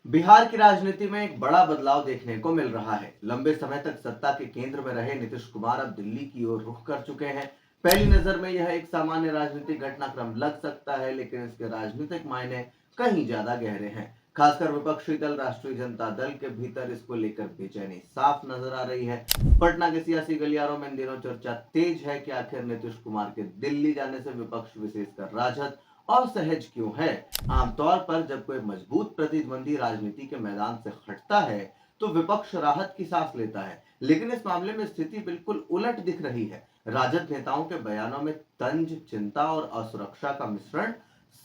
बिहार की राजनीति में एक बड़ा बदलाव देखने को मिल रहा है। लंबे समय तक सत्ता के केंद्र में रहे नीतीश कुमार अब दिल्ली की ओर रुख कर चुके हैं। पहली नजर में यह एक सामान्य राजनीतिक घटनाक्रम लग सकता है, लेकिन इसके राजनीतिक मायने कहीं ज्यादा गहरे हैं। खासकर विपक्षी दल राष्ट्रीय जनता दल के भीतर इसको लेकर बेचैनी साफ नजर आ रही है। पटना के सियासी गलियारों में इन दिनों चर्चा तेज है कि आखिर नीतीश कुमार के दिल्ली जाने से विपक्ष, विशेषकर राजद, असहज क्यों है। आमतौर पर जब कोई मजबूत प्रतिद्वंदी राजनीति के मैदान से हटता है तो विपक्ष राहत की सांस लेता है, लेकिन इस मामले में स्थिति बिल्कुल उलट दिख रही है। राजद नेताओं के बयानों में तंज, चिंता और असुरक्षा का मिश्रण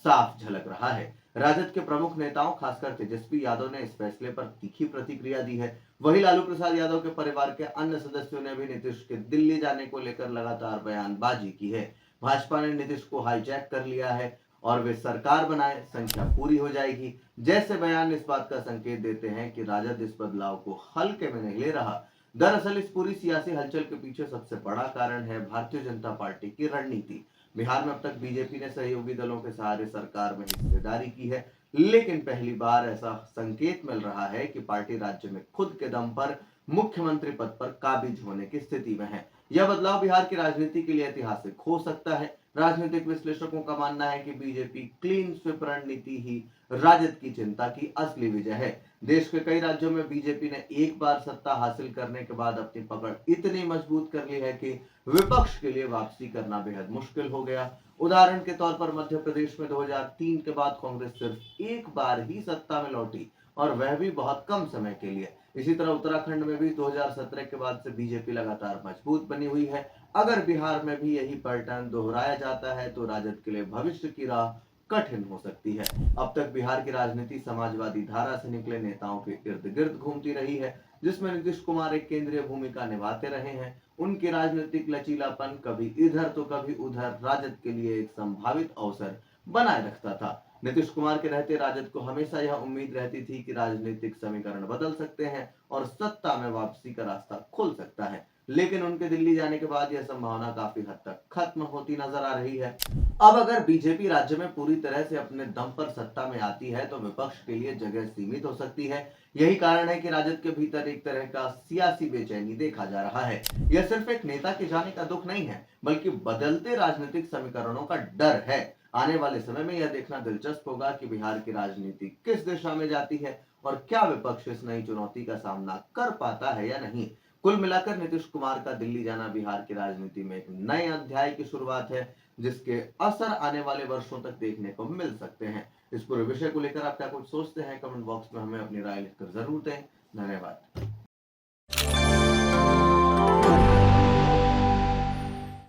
साफ झलक रहा है। राजद के प्रमुख नेताओं, खासकर तेजस्वी यादव ने इस फैसले पर तीखी प्रतिक्रिया दी है। वहीं लालू प्रसाद यादव के परिवार के अन्य सदस्यों ने भी नीतीश के दिल्ली जाने को लेकर लगातार बयानबाजी की है। भाजपा ने नीतीश को हाईजैक कर लिया है और वे सरकार बनाए, संख्या पूरी हो जाएगी जैसे बयान इस बात का संकेत देते हैं कि राजद इस बदलाव को हल्के में नहीं ले रहा। दरअसल इस पूरी सियासी हलचल के पीछे सबसे बड़ा कारण है भारतीय जनता पार्टी की रणनीति। बिहार में अब तक बीजेपी ने सहयोगी दलों के सहारे सरकार में हिस्सेदारी की है, लेकिन पहली बार ऐसा संकेत मिल रहा है कि पार्टी राज्य में खुद के दम पर मुख्यमंत्री पद पर काबिज होने की स्थिति में है। यह बदलाव बिहार की राजनीति के लिए ऐतिहासिक हो सकता है। राजनीतिक विश्लेषकों का मानना है कि बीजेपी क्लीन स्वीप रणनीति ही राजद की चिंता की असली वजह है। देश के कई राज्यों में बीजेपी ने एक बार सत्ता हासिल करने के बाद अपनी पकड़ इतनी मजबूत कर ली है कि विपक्ष के लिए वापसी करना बेहद मुश्किल हो गया। उदाहरण के तौर पर मध्य प्रदेश में 2003 के बाद कांग्रेस सिर्फ एक बार ही सत्ता में लौटी, और वह भी बहुत कम समय के लिए। इसी तरह उत्तराखंड में भी 2017 के बाद से बीजेपी लगातार मजबूत बनी हुई है। अगर बिहार में भी यही पैटर्न दोहराया जाता है तो राजद के लिए भविष्य की राह कठिन हो सकती है। अब तक बिहार की राजनीति समाजवादी धारा से निकले नेताओं के इर्द गिर्द घूमती रही है, जिसमें नीतीश कुमार एक केंद्रीय भूमिका निभाते रहे हैं। उनकी राजनीतिक लचीलापन कभी इधर तो कभी उधर राजद के लिए एक संभावित अवसर बनाए रखता था। नीतीश कुमार के रहते राजद को हमेशा यह उम्मीद रहती थी कि राजनीतिक समीकरण बदल सकते हैं और सत्ता में वापसी का रास्ता खुल सकता है, लेकिन उनके दिल्ली जाने के बाद यह संभावना काफी हद तक खत्म होती नजर आ रही है। अब अगर बीजेपी राज्य में पूरी तरह से अपने दम पर सत्ता में आती है तो विपक्ष के लिए जगह सीमित हो सकती है। यही कारण है कि राजद के भीतर एक तरह का सियासी बेचैनी देखा जा रहा है। यह सिर्फ एक नेता के जाने का दुख नहीं है, बल्कि बदलते राजनीतिक समीकरणों का डर है। आने वाले समय में यह देखना दिलचस्प होगा कि बिहार की राजनीति किस दिशा में जाती है और क्या विपक्ष इस नई चुनौती का सामना कर पाता है या नहीं। कुल मिलाकर नीतीश कुमार का दिल्ली जाना बिहार की राजनीति में एक नए अध्याय की शुरुआत है, जिसके असर आने वाले वर्षों तक देखने को मिल सकते हैं। इस पूरे विषय को लेकर आप क्या कुछ सोचते हैं? कमेंट बॉक्स में हमें अपनी राय लिखकर जरूर दें। धन्यवाद।